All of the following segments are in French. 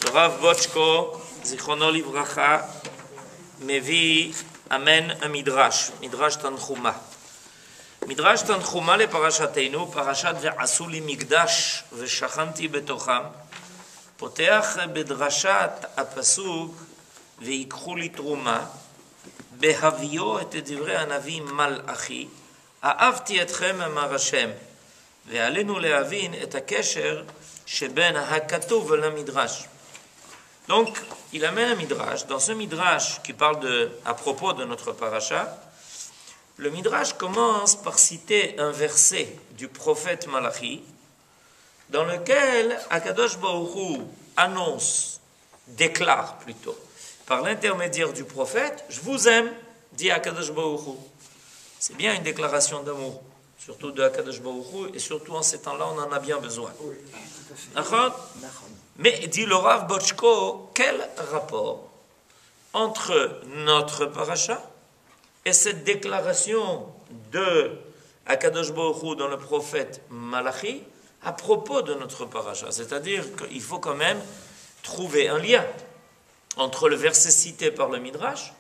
Le Rav Bochko, Zichrono Livracha, מביא אמן המדרש, מדרש תנחומה. מדרש תנחומה לפרשתנו, פרשת ועשו לי מקדש ושכנתי בתוכם, פותח בדרשת הפסוק ויקחו לי תרומה, בהביאו את דברי הנביא מלאכי, אהבתי אתכם אמר השם, ועלינו להבין את הקשר שבין הכתוב למדרש. Donc, il amène un midrash. Dans ce midrash qui parle à propos de notre paracha, le midrash commence par citer un verset du prophète Malachi, dans lequel Akadosh Baruch Hu annonce, déclare plutôt, par l'intermédiaire du prophète, je vous aime, dit Akadosh Baruch Hu. C'est bien une déclaration d'amour, surtout de Akadosh Baruch Hu, et surtout en ces temps-là, on en a bien besoin. Oui, tout à fait. Mais dit le Rav Bochko, quel rapport entre notre paracha et cette déclaration de Akadosh Baruch Hu dans le prophète Malachi à propos de notre paracha? C'est-à-dire qu'il faut quand même trouver un lien entre le verset cité par le Midrash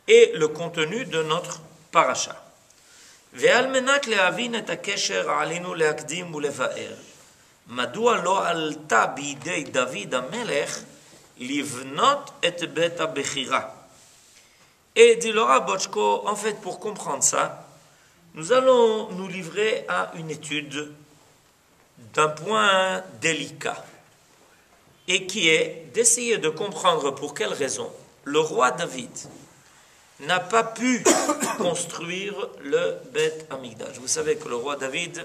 et le contenu de notre paracha. Ve'al menat le'avin et hakesher alinu le'akdim u'leva'er. מדוע לא עלתה בידי דוד המלך לבנות את בית הבחירה? Et dit le Rav Bochko, en fait, pour comprendre ça, nous allons nous livrer à une étude d'un point délicat, et qui est d'essayer de comprendre pour quelle raison le roi David n'a pas pu construire le Beth Amikdash. Vous savez que le roi David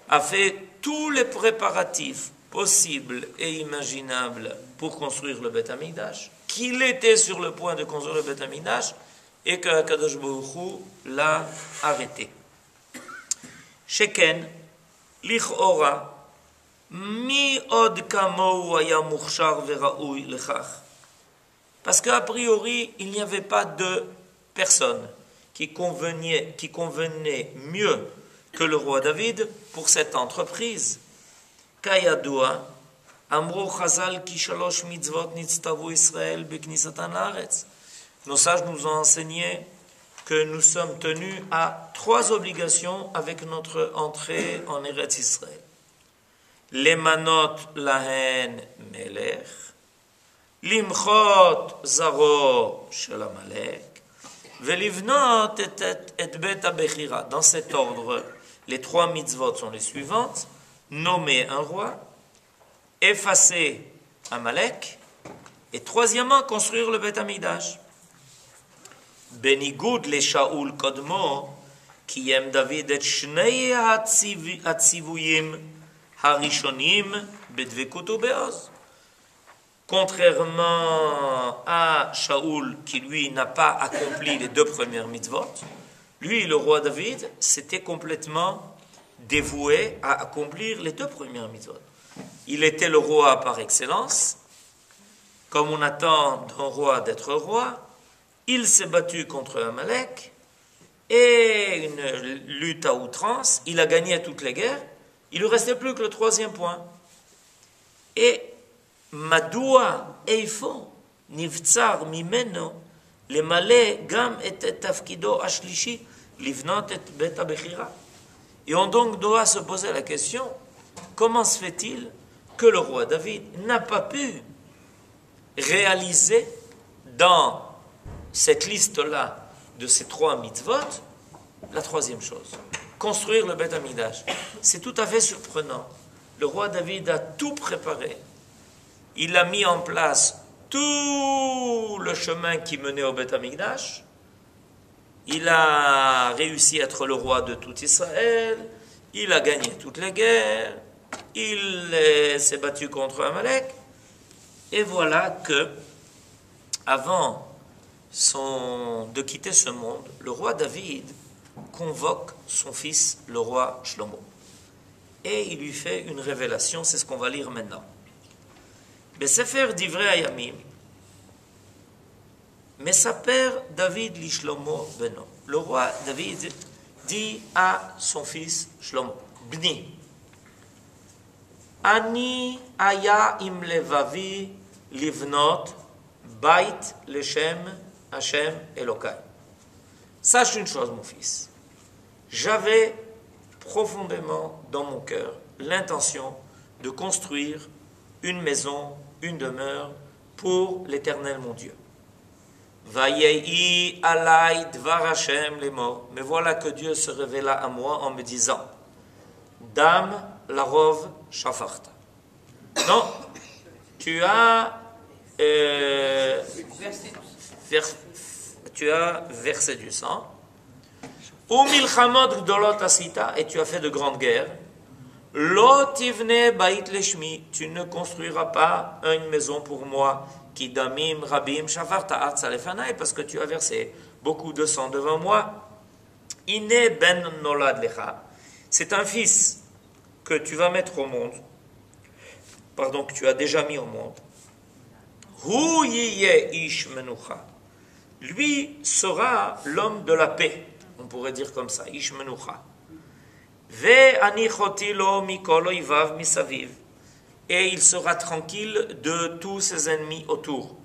a fait tous les préparatifs possibles et imaginables pour construire le Beth Amikdash, qu'il était sur le point de construire le Beth Amikdash et que Akadosh Baruch Hu l'a arrêté. Sheken, lichora, mi od kamou haya muchshar veraoui lechach. Parce qu'a priori, il n'y avait pas de personne qui convenait mieux que le roi David pour cette entreprise. Kayadua, Amro Chazal ki shalosh mitzvot nitztavu Israël beknisatan laaretz. Nos sages nous ont enseigné que nous sommes tenus à 3 obligations avec notre entrée en Eretz Israël. Lemanot lahen melech, limchot zaro shel Amalek, velivnot et bet habechira. Dans cet ordre, les 3 mitzvot sont les suivantes: nommer un roi, effacer Amalek, et troisièmement, construire le Beth Amikdash. Benigoud le Shaul Kodmo, kiyem David et shnei hatzivuyim harishonim bedvekut ubeoz. Contrairement à Shaoul, qui lui n'a pas accompli les 2 premières mitzvot, lui, le roi David, s'était complètement dévoué à accomplir les 2 premières mitzvot. Il était le roi par excellence, comme on attend d'un roi d'être roi. Il s'est battu contre Amalek, et une lutte à outrance. Il a gagné toutes les guerres. Il ne lui restait plus que le 3e point. Et Madoua eifo nivtsar mimeno lemale gam et tafkido ashlishi livnot et bet habechira. Et on donc doit se poser la question, comment se fait-il que le roi David n'a pas pu réaliser dans cette liste-là de ces 3 mitzvot la 3e chose, construire le Beth Amikdash? C'est tout à fait surprenant. Le roi David a tout préparé. Il a mis en place tout le chemin qui menait au Beth Amikdash. Il a réussi à être le roi de tout Israël. Il a gagné toutes les guerres. Il s'est battu contre Amalek. Et voilà que, avant de quitter ce monde, le roi David convoque son fils, le roi Shlomo. Et il lui fait une révélation, c'est ce qu'on va lire maintenant. בספר דברי הימים, מספר David li Shlomo beno. Le roi David dit à son fils Shlomo, Bni, Ani aya im levavi livnot bait leshem Hashem Elokai. Sache une chose, mon fils. J'avais profondément dans mon cœur l'intention de construire une maison, une demeure pour l'Éternel mon Dieu. Vayei alai dvar Hashem lemor. Mais voilà que Dieu se révéla à moi en me disant, Dam larov shafarta. Non, tu as versé du sang. Ou milchamot gdolot asita, et tu as fait de grandes guerres. Lo tivne bait leshmi, tu ne construiras pas une maison pour moi. Ki damim rabim shafarta artsa lefanai, parce que tu as versé beaucoup de sang devant moi. Ine ben nolad lecha, c'est un fils que tu vas mettre au monde, pardon, que tu as déjà mis au monde. Hu yiye ish menucha, lui sera l'homme de la paix, on pourrait dire comme ça, ish menucha. Ve anichoti lo mikol oivav misaviv, et il sera tranquille de tous ses ennemis autour.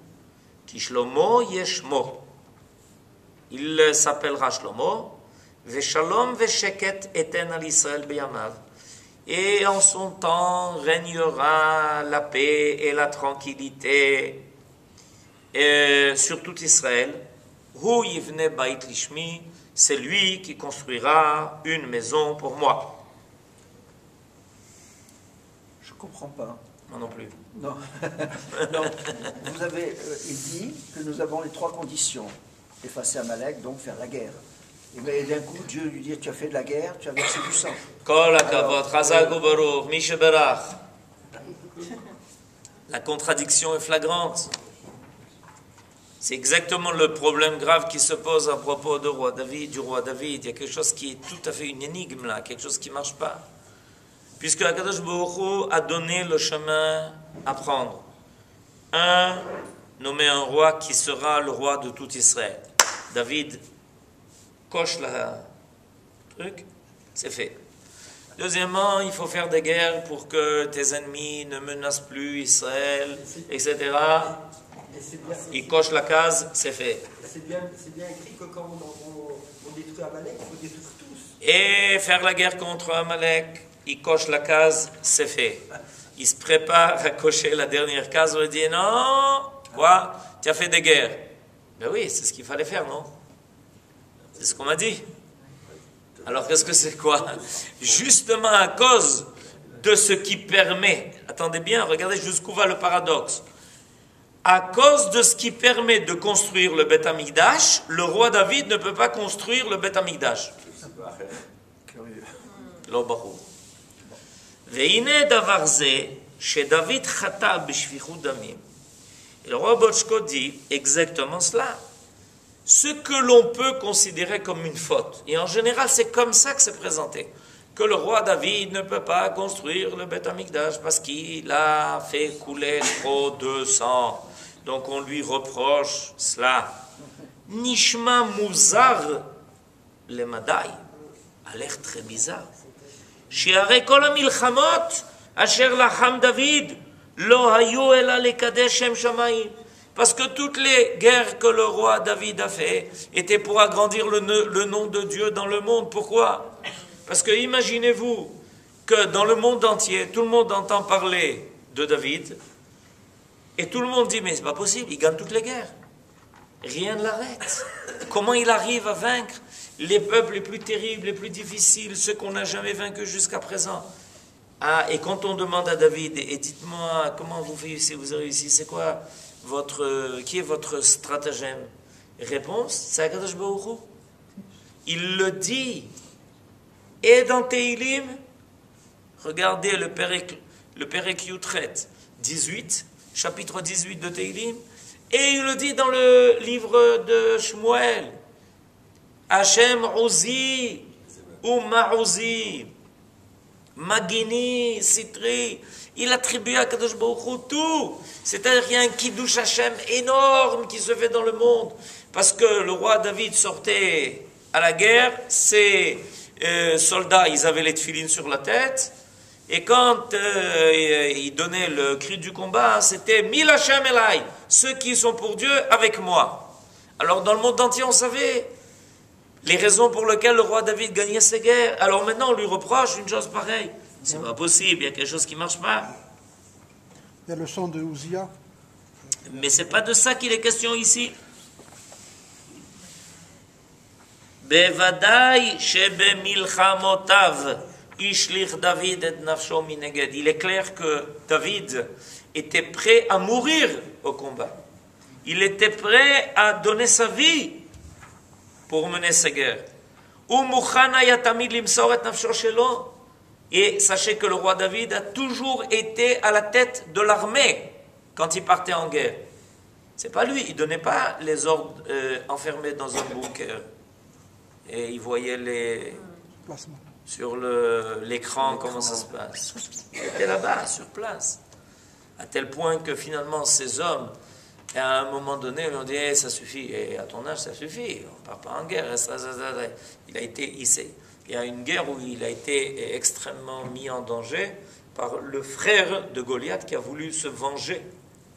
Ki Shlomo yeshmo, il s'appellera Shlomo. Ve shalom ve sheket eten al Israël beyamav, et en son temps régnera la paix et la tranquillité sur tout Israël. Hu yivne bait lishmi, c'est lui qui construira une maison pour moi. Je ne comprends pas. Moi non plus. Non. Non. Vous avez dit que nous avons les trois conditions. Effacer Amalek, donc faire la guerre. Et d'un coup, Dieu lui dit, tu as fait de la guerre, tu as versé du sang. Kol hakavod, chazak ubaruch, mi sheberach. La contradiction est flagrante. C'est exactement le problème grave qui se pose à propos du roi David. Il y a quelque chose qui est tout à fait une énigme là, quelque chose qui ne marche pas. Puisque Akadosh Baruch Hu a donné le chemin à prendre. Nommer un roi qui sera le roi de tout Israël. David coche le truc, c'est fait. Deuxièmement, il faut faire des guerres pour que tes ennemis ne menacent plus Israël, etc. Il coche la case, c'est fait. C'est bien écrit que quand on détruit Amalek, il faut détruire tous. Et faire la guerre contre Amalek, il coche la case, c'est fait. Il se prépare à cocher la dernière case, on lui dit non, quoi, tu as fait des guerres. Ben oui, c'est ce qu'il fallait faire, non? C'est ce qu'on m'a dit. Alors qu'est-ce que c'est quoi? Justement à cause de ce qui permet, attendez bien, regardez jusqu'où va le paradoxe. À cause de ce qui permet de construire le Beth Amikdash, le roi David ne peut pas construire le Beth Amikdash. Lo barur. Veine davar ze, chez David chata b'shvichut damim. Et le roi Botchko dit exactement cela. Ce que l'on peut considérer comme une faute. Et en général, c'est comme ça que c'est présenté. Que le roi David ne peut pas construire le Beth Amikdash parce qu'il a fait couler trop de sang. Donc on lui reproche cela. Nishma muzar le madai a l'air très bizarre. Shiare kol hamilchamot asher lacham David lo hayu ela lekadesh shem shamayim. Parce que toutes les guerres que le roi David a fait étaient pour agrandir le nom de Dieu dans le monde. Pourquoi? Parce que imaginez-vous que dans le monde entier, tout le monde entend parler de David et tout le monde dit mais c'est pas possible, il gagne toutes les guerres. Rien ne l'arrête. Comment il arrive à vaincre les peuples les plus terribles, les plus difficiles, ceux qu'on n'a jamais vaincus jusqu'à présent? Ah, et quand on demande à David, et dites-moi comment vous avez réussi, c'est quoi qui est votre stratagème? Réponse, c'est Akadosh Baruch Hu. Il le dit. Et dans Teilim, regardez le Perek Yutret 18, chapitre 18 de Teilim, et il le dit dans le livre de Shmuel. Hashem Uzi, Ma'uzi, Magini, Sitri. Il attribue à Kadosh Baruch Hu tout. C'est-à-dire qu'il y a un Kiddush Hashem énorme qui se fait dans le monde. Parce que le roi David sortait à la guerre, ses soldats, ils avaient les tefilines sur la tête, Et quand il donnait le cri du combat, c'était Mil Hashem Elai, ceux qui sont pour Dieu avec moi. Alors dans le monde entier, on savait les raisons pour lesquelles le roi David gagnait ses guerres. Alors maintenant, on lui reproche une chose pareille. C'est pas possible, il y a quelque chose qui ne marche pas. Il y a le chant de Ouzia. Mais c'est pas de ça qu'il est question ici. Bevadai shebemilchamotav ishlich David et nafsho mineged. Il est clair que David était prêt à mourir au combat. Il était prêt à donner sa vie pour mener ces guerres. Et sachez que le roi David a toujours été à la tête de l'armée quand il partait en guerre. C'est pas lui, il donnait pas les ordres enfermés dans un bunker. Et il voyait sur l'écran comment ça se passe. Il était là-bas, sur place. À tel point que finalement ces hommes, à un moment donné, ils ont dit ça suffit, et à ton âge ça suffit, on ne part pas en guerre. Il y a une guerre où il a été extrêmement mis en danger par le frère de Goliath qui a voulu se venger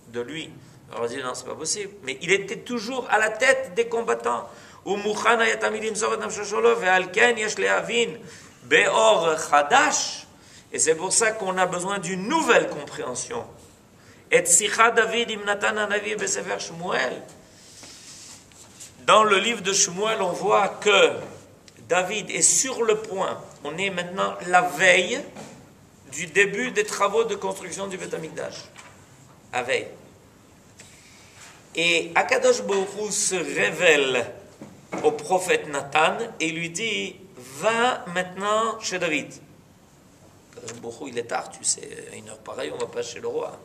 de lui. Alors on dit non, c'est pas possible. Mais il était toujours à la tête des combattants. Et c'est pour ça qu'on a besoin d'une nouvelle compréhension. Dans le livre de Shmuel, on voit que David est sur le point. On est maintenant la veille du début des travaux de construction du Beth Amikdash. La veille. Et Akadosh Baruch Hu se révèle au prophète Nathan et lui dit va maintenant chez David. Akadosh Baruch Hu, il est tard, tu sais, à une heure pareille, on ne va pas chez le roi.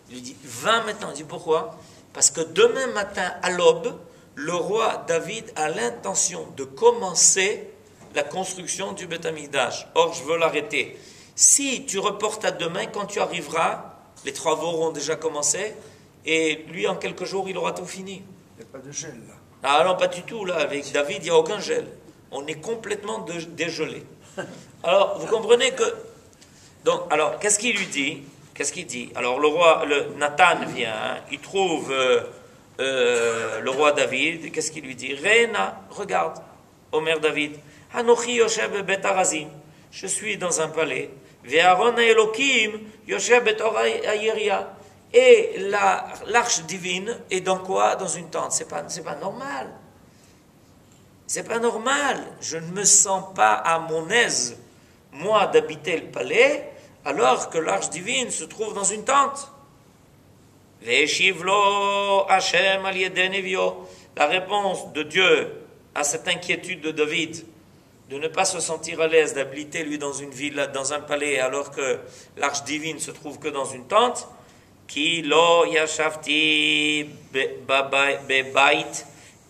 Il lui dit va maintenant. Il dit pourquoi? Parce que demain matin à l'aube, le roi David a l'intention de commencer la construction du Beth Amikdash. Or, je veux l'arrêter. Si tu reportes à demain, quand tu arriveras, les travaux auront déjà commencé, et lui, en quelques jours, il aura tout fini. Il n'y a pas de gel, là. Ah non, pas du tout, là. Avec David, il n'y a aucun gel. On est complètement dégelé. Alors, vous comprenez que... Donc, alors, qu'est-ce qu'il lui dit? Qu'est-ce qu'il dit? Alors, Nathan vient, hein, il trouve... le roi David, qu'est-ce qu'il lui dit? Reina, regarde, Omer David, Hanochi Yoshev bet Arazim, je suis dans un palais, Ve'aron Elokim Yoshev bet Ayeria, et l'arche divine est dans quoi? Dans une tente. C'est pas normal. C'est pas normal. Je ne me sens pas à mon aise, moi, d'habiter le palais, alors que l'arche divine se trouve dans une tente. La réponse de Dieu à cette inquiétude de David, de ne pas se sentir à l'aise d'habiter lui dans une ville, dans un palais, alors que l'arche divine se trouve que dans une tente, Ki lo yashavti bebait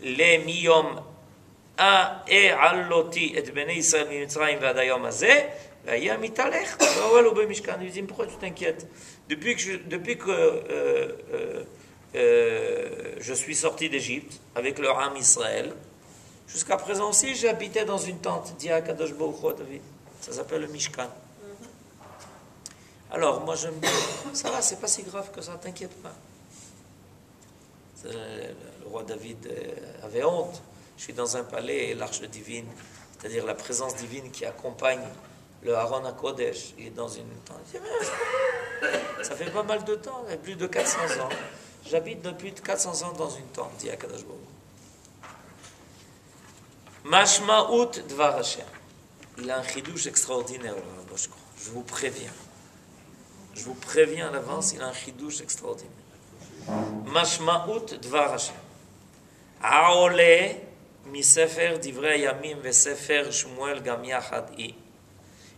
le miyom a'aloti et bnei Israël mitzrayim ועד היום הזה, והיה מתהלך באוהל ובמשכן. Il dit pourquoi tu t'inquiètes? Depuis que je suis sorti d'Égypte avec le Ham Israël, jusqu'à présent aussi j'habitais dans une tente, dit Akadosh Baruch Hu David. Ça s'appelle le Mishkan. Alors moi je me dis, ça va, c'est pas si grave que ça, t'inquiète pas. Le roi David avait honte. Je suis dans un palais et l'arche divine, c'est-à-dire la présence divine qui accompagne le Aaron HaKodesh, il est dans une tente. Ça fait pas mal de temps, il y a plus de 400 ans. J'habite depuis 400 ans dans une tente, dit Akadosh Baruch Hu. Mashma'ut Dvar Hashem. Il a un chidouche extraordinaire, le Rav Boshko. Je vous préviens. Je vous préviens à l'avance, il a un chidouche extraordinaire. Mashma'ut Dvar Hashem. Aole mi sefer divrei yamim ve sefer Shmuel gam yachad i.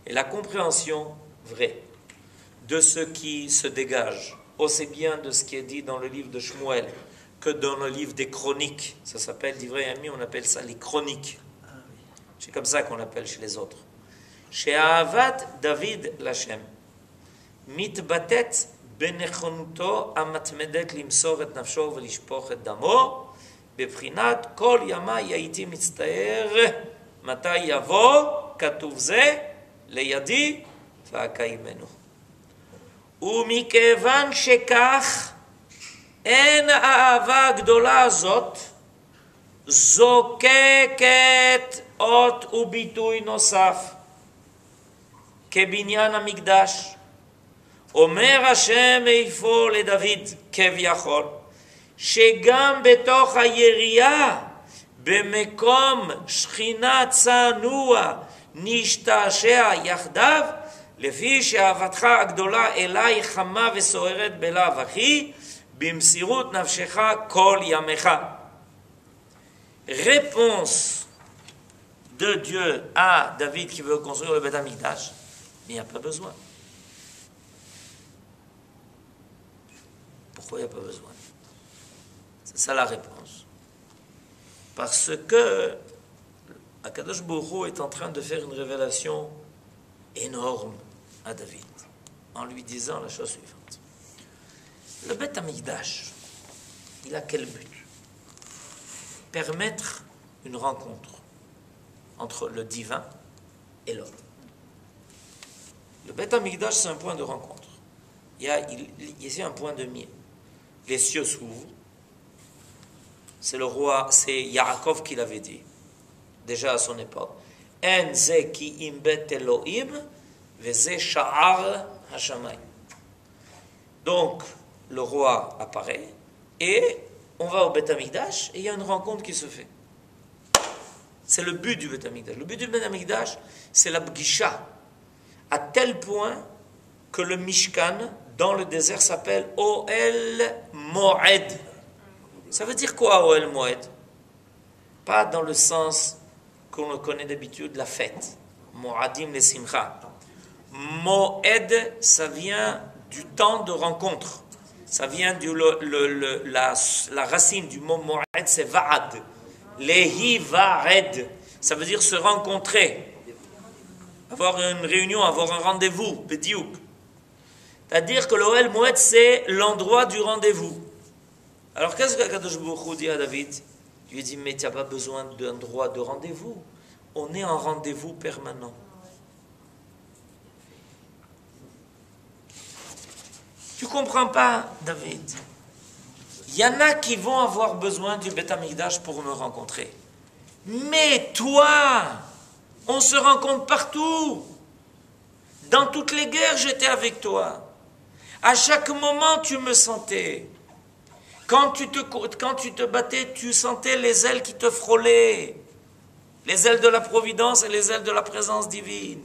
Et la compréhension vraie de ce qui se dégage, aussi bien de ce qui est dit dans le livre de Shmuel que dans le livre des chroniques. Ça s'appelle divrei yamim, on appelle ça les chroniques. C'est comme ça qu'on l'appelle chez les autres. Chez Ahavat David Lashem. מתבטאת בנכונותו המתמדת למסור את נפשו ולשפוך את דמו, בבחינת כל ימי הייתי מצטער מתי יבוא כתוב זה לידי צעקה אימנו. ומכיוון שכך, אין האהבה הגדולה הזאת זוקקת אות וביטוי נוסף כבניין המקדש. אומר השם איפה לדוד כביכול, שגם בתוך היריעה במקום שכינה צנוע נשתעשע יחדיו, לפי שאהבתך הגדולה אליי חמה וסוערת בלאו הכי, במסירות נפשך כל ימיך. Réponse de Dieu à David qui veut construire le Beth Amikdash, mais il n'y a pas besoin. Pourquoi il n'y a pas besoin? C'est ça la réponse. Parce que Akadosh Baruch Hu est en train de faire une révélation énorme à David, en lui disant la chose suivante. Le Beth Amikdash, il a quel but? Permettre une rencontre entre le divin et l'homme. Le Beth Amikdash, c'est un point de rencontre. Il y a ici un point de mire. Les cieux s'ouvrent. C'est le roi, c'est Yaakov qui l'avait dit, déjà à son époque. En ze ki im bet Elohim, veze sha'ar hashamayim. Donc, le roi apparaît et on va au Beth Amikdash et il y a une rencontre qui se fait. C'est le but du Beth Amikdash. Le but du Beth Amikdash, c'est la Bgisha, à tel point que le Mishkan, dans le désert, s'appelle Ohel Moed. Ça veut dire quoi, Ohel Moed? Pas dans le sens qu'on le connaît d'habitude, la fête. Moadim le Simcha. Moed, ça vient du temps de rencontre. Ça vient la racine du mot Moed, c'est Va'ad. Lehi Va'ed. Ça veut dire se rencontrer. Avoir une réunion, avoir un rendez-vous. Bediouk. C'est-à-dire que l'Ohel Moed, c'est l'endroit du rendez-vous. Alors qu'est-ce que Kadosh Baruch Hu dit à David? Il lui dit, mais tu n'as pas besoin d'un droit de rendez-vous. On est en rendez-vous permanent. Tu ne comprends pas, David? Il y en a qui vont avoir besoin du Beth Amikdash pour me rencontrer. Mais toi, on se rencontre partout. Dans toutes les guerres, j'étais avec toi. À chaque moment, tu me sentais. Quand tu te battais, tu sentais les ailes qui te frôlaient. Les ailes de la providence et les ailes de la présence divine.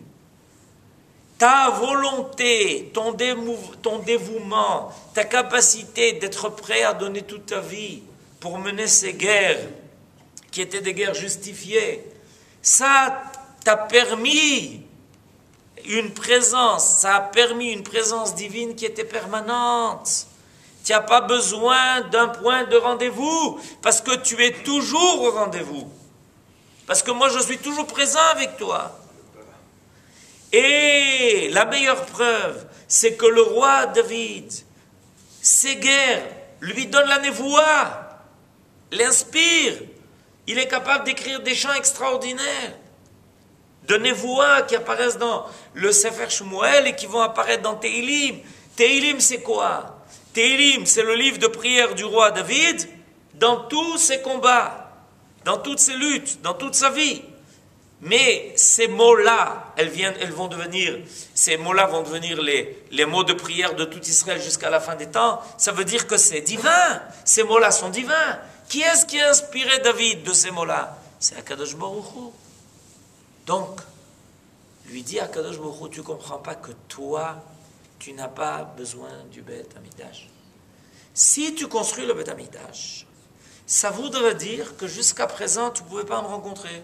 Ta volonté, ton dévouement, ta capacité d'être prêt à donner toute ta vie pour mener ces guerres, qui étaient des guerres justifiées, ça t'a permis une présence, ça a permis une présence divine qui était permanente. Tu n'as pas besoin d'un point de rendez-vous, parce que tu es toujours au rendez-vous. Parce que moi, je suis toujours présent avec toi. Et la meilleure preuve, c'est que le roi David, ses guerres, lui donne la névoie, l'inspire. Il est capable d'écrire des chants extraordinaires, de névoie qui apparaissent dans le Sefer Shmuel et qui vont apparaître dans Tehilim. Tehilim, c'est quoi? Tehilim, c'est le livre de prière du roi David dans tous ses combats, dans toutes ses luttes, dans toute sa vie. Mais ces mots-là, ces mots-là vont devenir les mots de prière de tout Israël jusqu'à la fin des temps. Ça veut dire que c'est divin. Ces mots-là sont divins. Qui est-ce qui a inspiré David de ces mots-là? C'est Akadosh Baruch Hu. Donc, lui dit Akadosh Baruch Hu, tu ne comprends pas que toi, tu n'as pas besoin du Beth Amikdash. Si tu construis le Beth Amikdash, ça voudrait dire que jusqu'à présent, tu ne pouvais pas me rencontrer.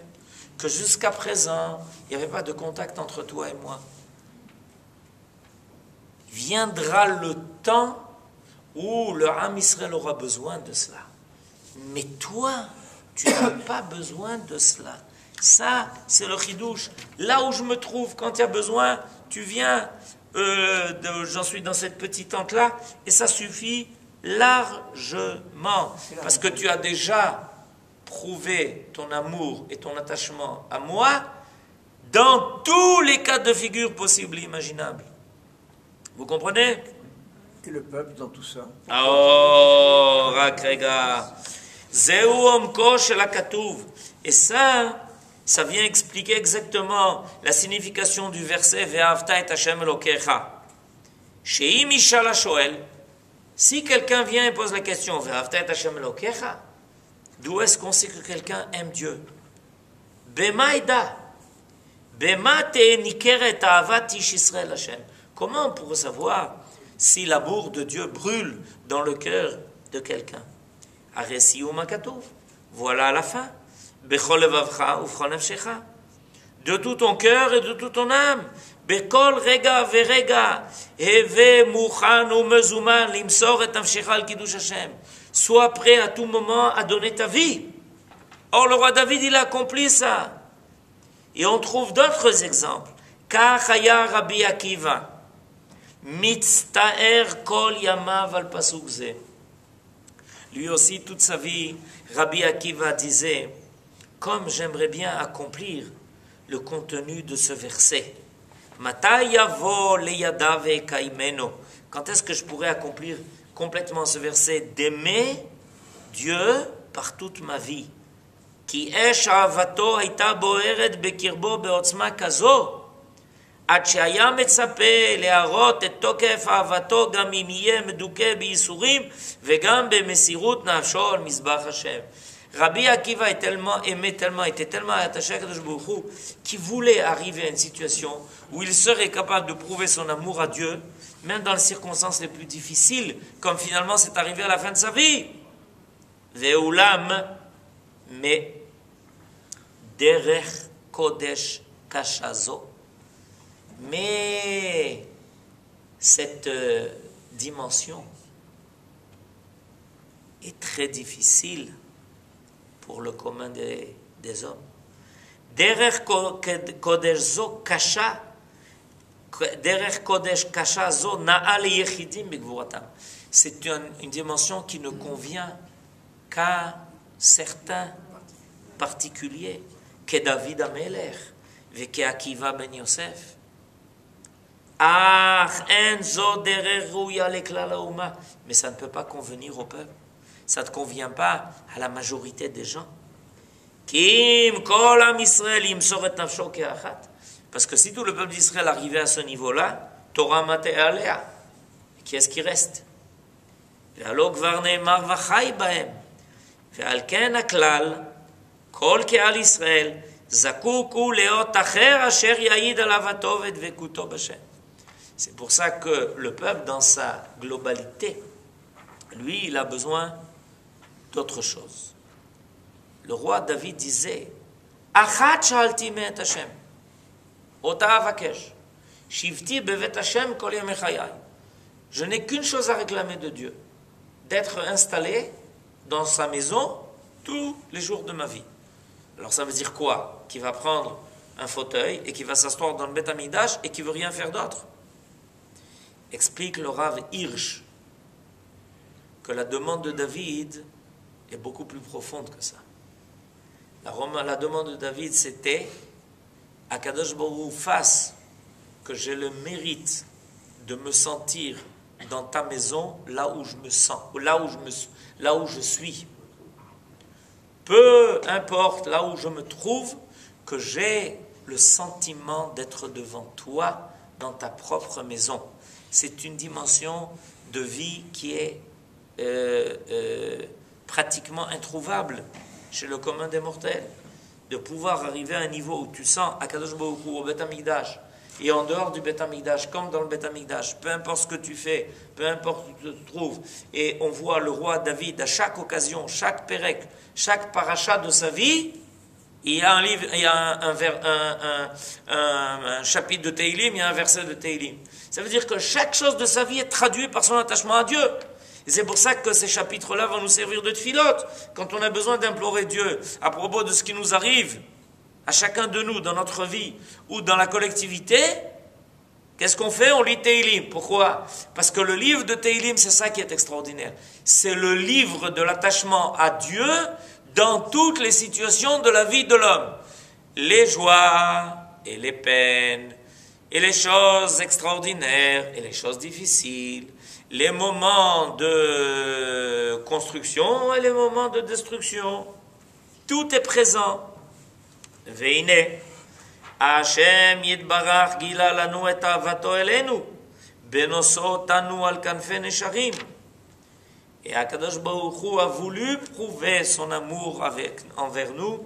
Que jusqu'à présent, il n'y avait pas de contact entre toi et moi. Viendra le temps où le Ham Israël aura besoin de cela. Mais toi, tu n'as pas besoin de cela. Ça, c'est le chidouche. Là où je me trouve, quand il y a besoin, tu viens, j'en suis dans cette petite tente-là, et ça suffit largement. Parce que tu as déjà prouvé ton amour et ton attachement à moi dans tous les cas de figure possibles et imaginables. Vous comprenez? Que le peuple dans tout ça. Oh, רק רגע. זהו עומקו של הכתוב. Et ça vient expliquer exactement la signification du verset ואהבת את השם אלוקיך. שאם ישאל השואל, si quelqu'un vient et pose la question ואהבת את השם אלוקיך, d'où est-ce qu'on sait que quelqu'un aime Dieu? במה ידע? במה ניכרת אהבת איש ישראל השם? Comment on pourrait savoir si l'amour de Dieu brûle dans le cœur de quelqu'un? Aresium akatov. Voilà la fin. Bechol levavcha uvchol nafshecha. De tout ton cœur et de toute ton âme. Bekol rega verega. Heve muchan ou mezuman limsor et nafshecha al kiddush Hashem. Sois prêt à tout moment à donner ta vie. Or le roi David, il a accompli ça. Et on trouve d'autres exemples. Kach haya Rabbi Akiva. Mitztaer kol yamav al pasuk ze. Lui aussi, toute sa vie, Rabbi Akiva disait, comme j'aimerais bien accomplir le contenu de ce verset. Matai yavo leyada ve'kaimeno. Quand est-ce que je pourrais accomplir complètement ce verset? D'aimer Dieu par toute ma vie. Ki esh ahavato hayta boeret bekirbo beotzma kazo. עד שהיה מצפה להראות את תוקף אהבתו גם אם יהיה מדוכא בייסורים וגם במסירות נפשו על מזבח השם. Rabbi Akiva est tellement aimé, était tellement attaché à Kadosh Baruch Hu, qu'il voulait arriver à une situation où il serait capable de prouver son amour à Dieu, même dans les circonstances les plus difficiles, comme finalement c'est arrivé à la fin de sa vie. Ve'ulam, mais derech kodesh kashazo. Mais cette dimension est très difficile pour le commun des hommes. Derech kodesh zo kasha, derech kodesh kasha zo na'al yechidim begvuratam. C'est une dimension qui ne convient qu'à certains particuliers, que David Amelech, et que Akiva ben Yosef. Mais ça ne peut pas convenir au peuple. Ça ne convient pas à la majorité des gens. Parce que si tout le peuple d'Israël arrivait à ce niveau-là, Torah maté alea. Qui est-ce qui reste? C'est pour ça que le peuple, dans sa globalité, lui, il a besoin d'autre chose. Le roi David disait, Achat shalti me'et Hashem, ota avakesh, shivti bevet Hashem kol yamei chayai. Je n'ai qu'une chose à réclamer de Dieu, d'être installé dans sa maison tous les jours de ma vie. Alors ça veut dire quoi? Qu'il va prendre un fauteuil et qu'il va s'asseoir dans le Beth Amikdash et qu'il ne veut rien faire d'autre. Explique le Rav Hirsch que la demande de David est beaucoup plus profonde que ça. La demande de David, c'était à Kadosh Baruch Hu, fasse que j'ai le mérite de me sentir dans ta maison là où je me sens, là où je suis. Peu importe là où je me trouve, que j'ai le sentiment d'être devant toi dans ta propre maison. C'est une dimension de vie qui est pratiquement introuvable chez le commun des mortels. De pouvoir arriver à un niveau où tu sens à Kadosh Baruch Hu, au Beth Amikdash, et en dehors du Beth Amikdash, comme dans le Beth Amikdash, peu importe ce que tu fais, peu importe où tu te trouves, et on voit le roi David à chaque occasion, chaque pérek, chaque paracha de sa vie, il y a un livre, il y a un chapitre de Teilim, il y a un verset de Teilim. Ça veut dire que chaque chose de sa vie est traduite par son attachement à Dieu. Et c'est pour ça que ces chapitres-là vont nous servir de tfilote. Quand on a besoin d'implorer Dieu à propos de ce qui nous arrive, à chacun de nous, dans notre vie ou dans la collectivité, qu'est-ce qu'on fait? On lit Teilim. Pourquoi? Parce que le livre de Teilim, c'est ça qui est extraordinaire. C'est le livre de l'attachement à Dieu dans toutes les situations de la vie de l'homme. Les joies, et les peines, et les choses extraordinaires, et les choses difficiles, les moments de construction et les moments de destruction. Tout est présent. Veine, Hashem yitbarach gila lanu et avato elenu, benoso tanu al kanfe nesharim. Et Akadosh Baruch Hu a voulu prouver son amour envers nous,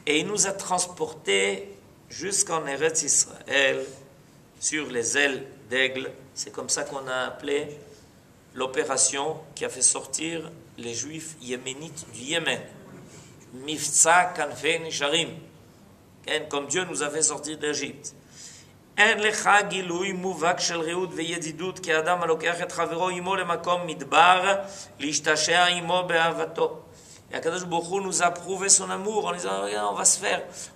et il nous a transportés jusqu'en Eretz Israël sur les ailes d'aigle. C'est comme ça qu'on a appelé l'opération qui a fait sortir les Juifs yéménites du Yémen. Mifza Kanfe Nisharim. Comme Dieu nous a fait sortir d'Égypte. En lecha gilui muvak shel reut veyedidut ki adam alokach et chavero imo lemakom midbar lishtashea imo be'avato. Et Akadosh Baruch Hu nous a prouvé son amour en disant, regarde,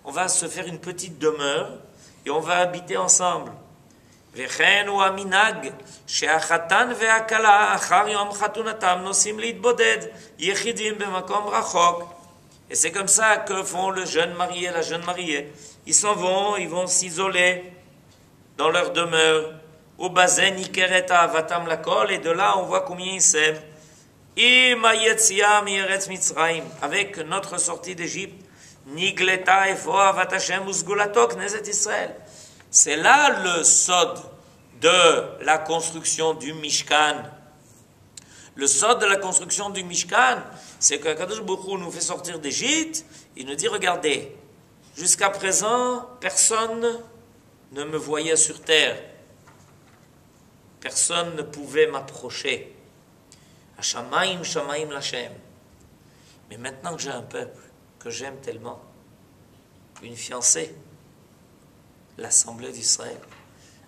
on va se faire une petite demeure et on va habiter ensemble. וכן הוא המנהג שהחתן והכלה אחר יום חתונתם נוסעים להתבודד יחידים במקום רחוק. Et c'est comme ça que font le jeune marié et la jeune mariée. Ils s'en vont, ils vont s'isoler dans leur demeure. Au bazen ikeret avatam lakol, et de là on voit combien ils s'aiment. Ima yetziah mieretz Mitzrayim, avec notre sortie d'Égypte. Nigleta efo avat Hashem usgulato knesset Israël. C'est là le sod de la construction du Mishkan. Le sod de la construction du Mishkan, c'est que Kadosh Baruch Hu nous fait sortir d'Égypte. Il nous dit, regardez, jusqu'à présent, personne ne me voyait sur terre. Personne ne pouvait m'approcher. Hashamaim, Shamaim, Lachem. Mais maintenant que j'ai un peuple que j'aime tellement, une fiancée, l'Assemblée d'Israël,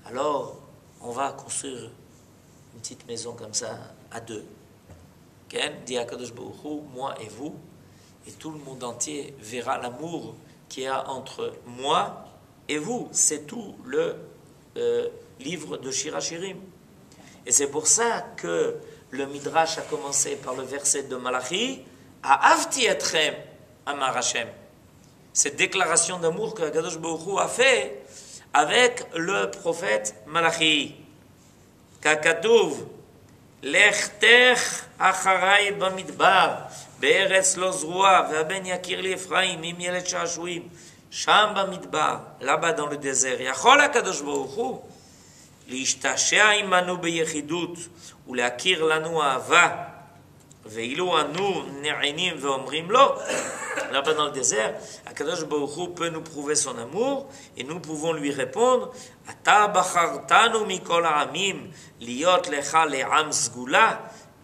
alors on va construire une petite maison comme ça, à deux. Ken, dit Akadosh Baruch Hu, moi et vous, et tout le monde entier verra l'amour qu'il y a entre moi et vous. C'est tout le livre de Shir HaShirim. Et c'est pour ça que le Midrash a commencé par le verset de Malachi, Ha'avti etchem amar Hashem. Cette déclaration d'amour que Akadosh Baruch Hu a fait avec le prophète Malachi. Kakatuv, Lechtech acharai bamidbar, be'eretz lo zroa, ve'aben yakir li Ephraim, im yelet shashuim, sham bamidbar, là-bas dans le désert. Yachol Akadosh Baruch Hu, להשתעשע עמנו ביחידות ולהכיר לנו אהבה ואילו אנו נענים ואומרים לא, là-bas dans le désert, Akadosh Baruch Hu peut nous prouver son amour et nous pouvons lui répondre אתה בחרתנו מכל העמים להיות לך לעם סגולה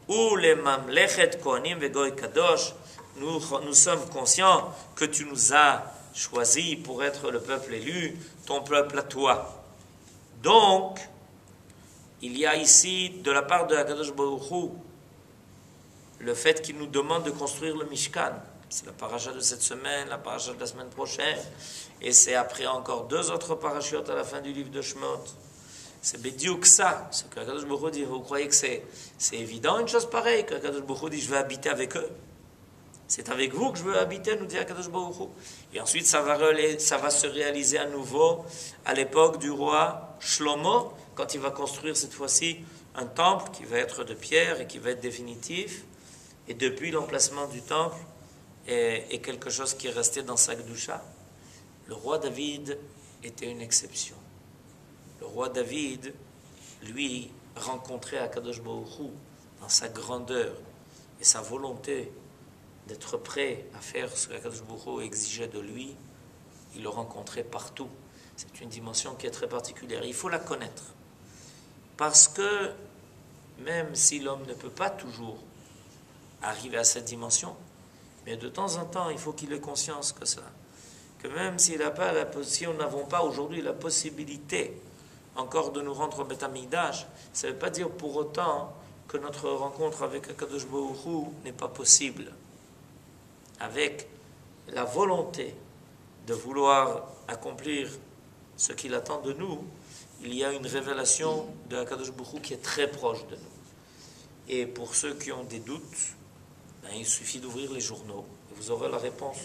ולממלכת כהנים וגוי קדוש. Nous sommes conscients que tu nous as choisis pour être le peuple élu, ton peuple à toi. Donc, il y a ici, de la part de Akadosh Baruch Hu, le fait qu'il nous demande de construire le Mishkan. C'est la paracha de cette semaine, la paracha de la semaine prochaine, et c'est après encore 2 autres parachutes à la fin du livre de Shemot. C'est Bediuk ça, ce que Akadosh Baruch Hu dit. Vous croyez que c'est évident une chose pareille, que Akadosh Baruch Hu dit je vais habiter avec eux? C'est avec vous que je veux habiter, nous dit Akadosh Baruch Hu. Et ensuite, ça va se réaliser à nouveau à l'époque du roi Shlomo, quand il va construire cette fois-ci un temple qui va être de pierre et qui va être définitif. Et depuis, l'emplacement du temple est quelque chose qui est resté dans sa Kedusha. Le roi David était une exception. Le roi David, lui, rencontrait Akadosh Baruch Hu dans sa grandeur et sa volonté d'être prêt à faire ce qu'Akadosh Baruch Hu exigeait de lui. Il le rencontrait partout. C'est une dimension qui est très particulière. Il faut la connaître. Parce que même si l'homme ne peut pas toujours arriver à cette dimension, mais de temps en temps, il faut qu'il ait conscience que même si nous n'avons pas aujourd'hui la possibilité encore de nous rendre au Beth Amikdash, ça ne veut pas dire pour autant que notre rencontre avec Akadosh Baruch Hu n'est pas possible. Avec la volonté de vouloir accomplir ce qu'il attend de nous, il y a une révélation de Akadosh Baruch Hu qui est très proche de nous. Et pour ceux qui ont des doutes, il suffit d'ouvrir les journaux et vous aurez la réponse.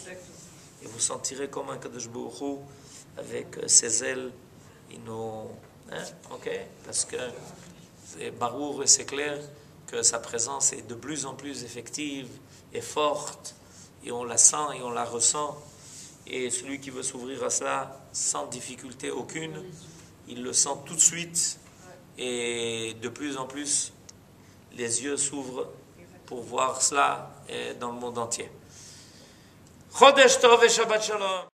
Et vous sentirez comme Akadosh Baruch Hu avec ses ailes, il nous... ok? Parce que c'est barour et c'est clair que sa présence est de plus en plus effective et forte, et on la sent et on la ressent. Et celui qui veut s'ouvrir à cela sans difficulté aucune, il le sent tout de suite, et de plus en plus, les yeux s'ouvrent pour voir cela dans le monde entier. Chodesh Tov et Shabbat Shalom.